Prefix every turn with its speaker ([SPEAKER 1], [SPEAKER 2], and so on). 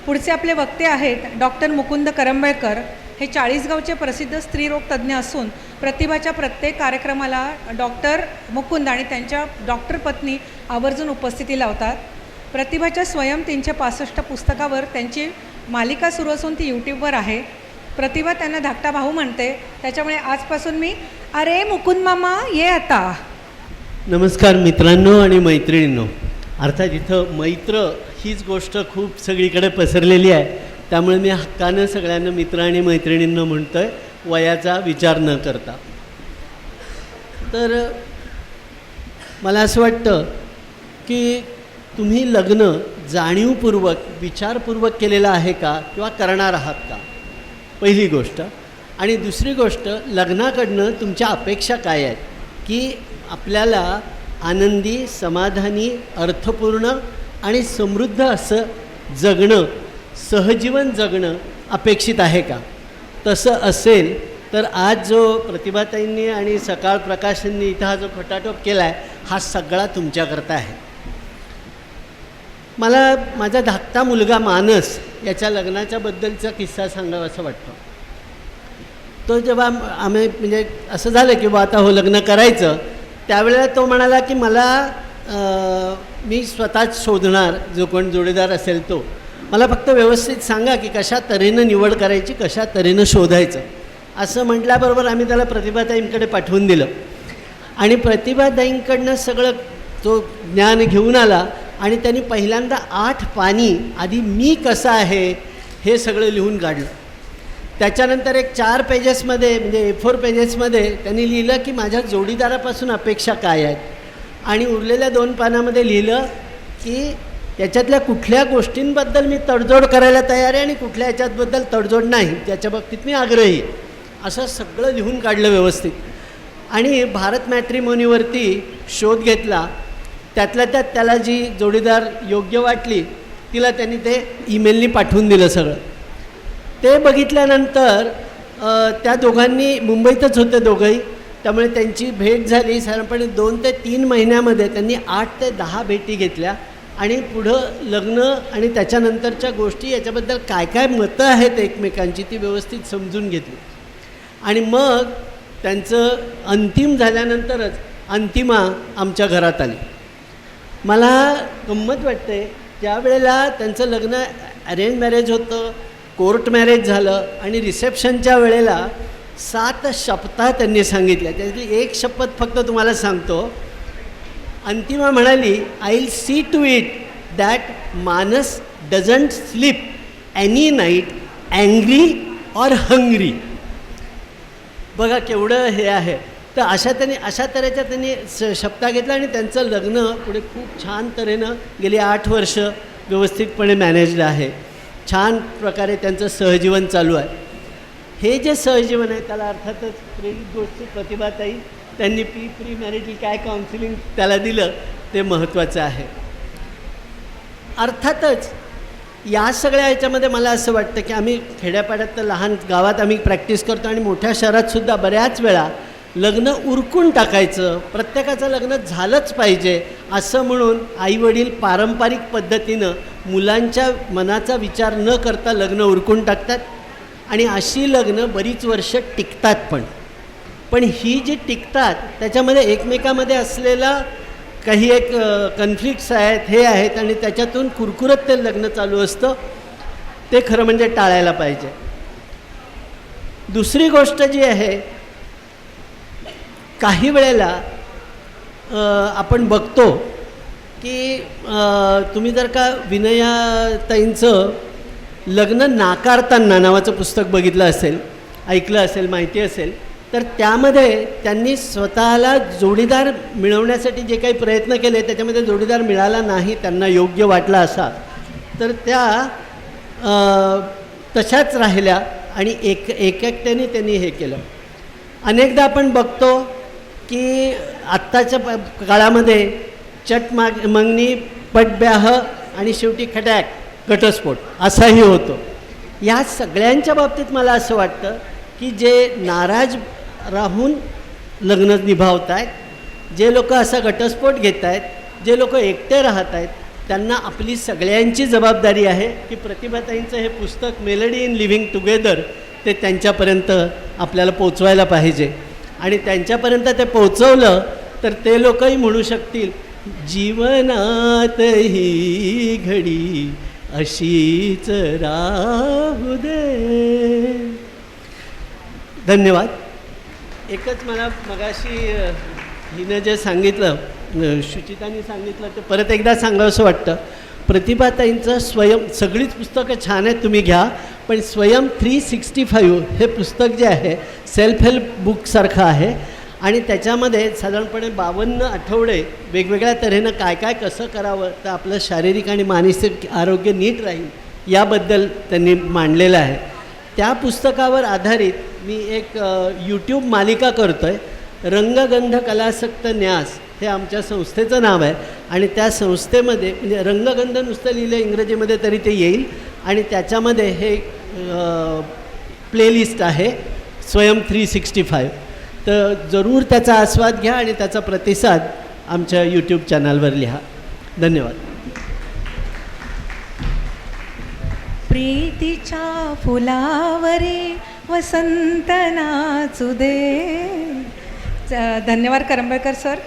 [SPEAKER 1] पुढचे आपले वक्ते आहेत डॉक्टर मुकुंद करंबेळकर. हे चाळीसगावचे प्रसिद्ध स्त्रीरोग तज्ज्ञ असून प्रतिभाच्या प्रत्येक कार्यक्रमाला डॉक्टर मुकुंद आणि त्यांच्या डॉक्टर पत्नी आवर्जून उपस्थिती लावतात. प्रतिभाच्या स्वयं 365 पुस्तकावर त्यांची मालिका सुरू असून ती यूट्यूबवर आहे. प्रतिभा त्यांना धाकटा भाऊ म्हणते, त्याच्यामुळे आजपासून मी अरे मुकुंद मामा ये आता.
[SPEAKER 2] नमस्कार मित्रांनो आणि मैत्रिणींनो. अर्थात इथं मैत्र हीच गोष्ट खूप सगळीकडे पसरलेली आहे, त्यामुळे मी हक्कानं सगळ्यांना मित्र आणि मैत्रिणींना म्हणतो आहे, वयाचा विचार न करता. तर मला असं वाटतं की तुम्ही लग्न जाणीवपूर्वक विचारपूर्वक केलेलं आहे का किंवा करणार आहात का, पहिली गोष्ट. आणि दुसरी गोष्ट, लग्नाकडनं तुमच्या अपेक्षा काय आहेत की आपल्याला आनंदी, समाधानी, अर्थपूर्ण आणि समृद्ध असं जगणं, सहजीवन जगणं अपेक्षित आहे का. तसं असेल तर आज जो प्रतिभाताईंनी आणि सकाळ प्रकाशननी इथं हा जो खटाटोप केला आहे, हा सगळा तुमच्याकरता आहे. मला माझा धाकटा मुलगा मानस याच्या लग्नाच्याबद्दलचा किस्सा सांगावा असं वाटतं. तो जेव्हा आम्ही म्हणजे असं झालं की बा आता हो लग्न करायचं, त्यावेळेला तो म्हणाला की मला मी स्वतःच शोधणार, जो कोण जोडीदार असेल तो. मला फक्त व्यवस्थित सांगा की कशा तऱ्हेनं निवड करायची, कशा तऱ्हेनं शोधायचं. असं म्हटल्याबरोबर आम्ही त्याला प्रतिभाताईंकडे पाठवून दिलं आणि प्रतिभाताईंकडनं सगळं तो ज्ञान घेऊन आला आणि त्यांनी पहिल्यांदा 8 पानी आधी मी कसा आहे हे सगळं लिहून काढलं. त्याच्यानंतर एक 4 पेजेसमध्ये म्हणजे A4 पेजेसमध्ये त्यांनी लिहिलं की माझ्या जोडीदारापासून अपेक्षा काय आहेत, आणि उरलेल्या 2 पानामध्ये लिहिलं की त्याच्यातल्या कुठल्या गोष्टींबद्दल मी तडजोड करायला तयार आहे आणि कुठल्या ह्याच्याबद्दल तडजोड नाही, त्याच्या बाबतीत मी आग्रही. असं सगळं लिहून काढलं व्यवस्थित आणि भारत मॅट्रिमोनीवरती शोध घेतला. त्यातल्या त्यात त्याला जी जोडीदार योग्य वाटली तिला त्यांनी ते ईमेलनी पाठवून दिलं सगळं. ते बघितल्यानंतर त्या दोघांनी मुंबईतच होते दोघंही, त्यामुळे त्यांची भेट झाली. साधारणपणे 2 ते 3 महिन्यामध्ये त्यांनी 8 ते 10 भेटी घेतल्या आणि पुढं लग्न आणि त्याच्यानंतरच्या गोष्टी याच्याबद्दल काय काय मतं आहेत एकमेकांची ती व्यवस्थित समजून घेतली. आणि मग त्यांचं अंतिम झाल्यानंतरच अंतिमा आमच्या घरात आली. मला गंमत वाटते, ज्या वेळेला त्यांचं लग्न अरेंज मॅरेज होतं, कोर्ट मॅरेज झालं आणि रिसेप्शनच्या वेळेला 7 शपथा त्यांनी सांगितल्या. त्यातली एक शपथ फक्त तुम्हाला सांगतो. अंतिमा म्हणाली, I will see to it that Manas doesn't sleep any night angry or hungry. बघा केवढं हे आहे. तर अशा तऱ्हेच्या त्यांनी शपथा घेतला आणि त्यांचं लग्न पुढे खूप छान तऱ्हेनं गेली 8 वर्ष व्यवस्थितपणे मॅनेजड आहे. छान प्रकारे त्यांचं सहजीवन चालू आहे. हे जे सहजीवन आहे त्याला अर्थातच प्रेरित गोष्टी प्रतिभाताई त्यांनी प्री मॅरिटल काय काउन्सिलिंग त्याला दिलं ते महत्त्वाचं आहे. अर्थातच या सगळ्या ह्याच्यामध्ये मला असं वाटतं की आम्ही खेड्यापाड्यात तर लहान गावात आम्ही प्रॅक्टिस करतो आणि मोठ्या शहरातसुद्धा बऱ्याच वेळा लग्न उरकून टाकायचं, प्रत्येकाचं लग्न झालंच पाहिजे असं म्हणून आईवडील पारंपरिक पद्धतीनं मुलांच्या मनाचा विचार न करता लग्न उरकून टाकतात आणि अशी लग्न बरीच वर्ष टिकतात. पण ही जी टिकतात त्याच्यामध्ये एकमेकामध्ये असलेला काही एक कन्फ्लिक्ट्स आहेत, हे आहेत आणि त्याच्यातून कुरकुरत ते लग्न चालू असतं. ते खरं म्हणजे टाळायला पाहिजे. दुसरी गोष्ट जी आहे, काही वेळेला आपण बघतो की तुम्ही जर का विनयाताईंचं लग्न नाकारताना नावाचं पुस्तक बघितलं असेल, ऐकलं असेल, माहिती असेल, तर त्यामध्ये त्यांनी स्वतःला जोडीदार मिळवण्यासाठी जे काही प्रयत्न केले त्याच्यामध्ये जोडीदार मिळाला नाही त्यांना योग्य वाटला असा, तर त्या तशाच राहिल्या आणि एकट्याने त्यांनी हे केलं. अनेकदा आपण बघतो की आत्ताच्या काळामध्ये मंगनी, पटब्याह आणि शेवटी खटॅक घटस्फोट असाही होतो. या सगळ्यांच्या बाबतीत मला असं वाटतं की जे नाराज राहून लग्न निभावत आहेत, जे लोक असा घटस्फोट घेत आहेत, जे लोक एकटे राहत आहेत, त्यांना आपली सगळ्यांची जबाबदारी आहे की प्रतिभाताईंचं हे पुस्तक मेलडी इन लिव्हिंग टुगेदर ते त्यांच्यापर्यंत आपल्याला पोचवायला पाहिजे. आणि त्यांच्यापर्यंत ते पोचवलं तर ते लोकही म्हणू शकतील, जीवनात ही घडी अशीच राहू दे. धन्यवाद. एकच मला मगाशी हिनं जे सांगितलं, शुचितानी सांगितलं, ते परत एकदा सांगावंसं वाटतं. प्रतिभाताईंचं स्वयं, सगळीच पुस्तकं छान आहेत, तुम्ही घ्या, पण स्वयं 365 हे पुस्तक जे आहे सेल्फ हेल्प बुकसारखं आहे आणि त्याच्यामध्ये साधारणपणे 52 आठवडे वेगवेगळ्या तऱ्हेनं काय काय कसं करावं तर आपलं शारीरिक आणि मानसिक आरोग्य नीट राहील याबद्दल त्यांनी मांडलेलं आहे. त्या पुस्तकावर आधारित मी एक यूट्यूब मालिका करतो आहे. रंगगंध कलासक्त न्यास हे आमच्या संस्थेचं नाव आहे आणि त्या संस्थेमध्ये म्हणजे रंगगंध नुसतं लिहिलं इंग्रजीमध्ये तरी ते येईल आणि त्याच्यामध्ये हे प्लेलिस्ट आहे स्वयं 365. तर जरूर त्याचा आस्वाद घ्या आणि त्याचा प्रतिसाद आमच्या यूट्यूब चॅनलवर लिहा. धन्यवाद.
[SPEAKER 1] प्रीतीच्या फुलावरी वसंत नाचू दे. धन्यवाद करंबेळकर सर.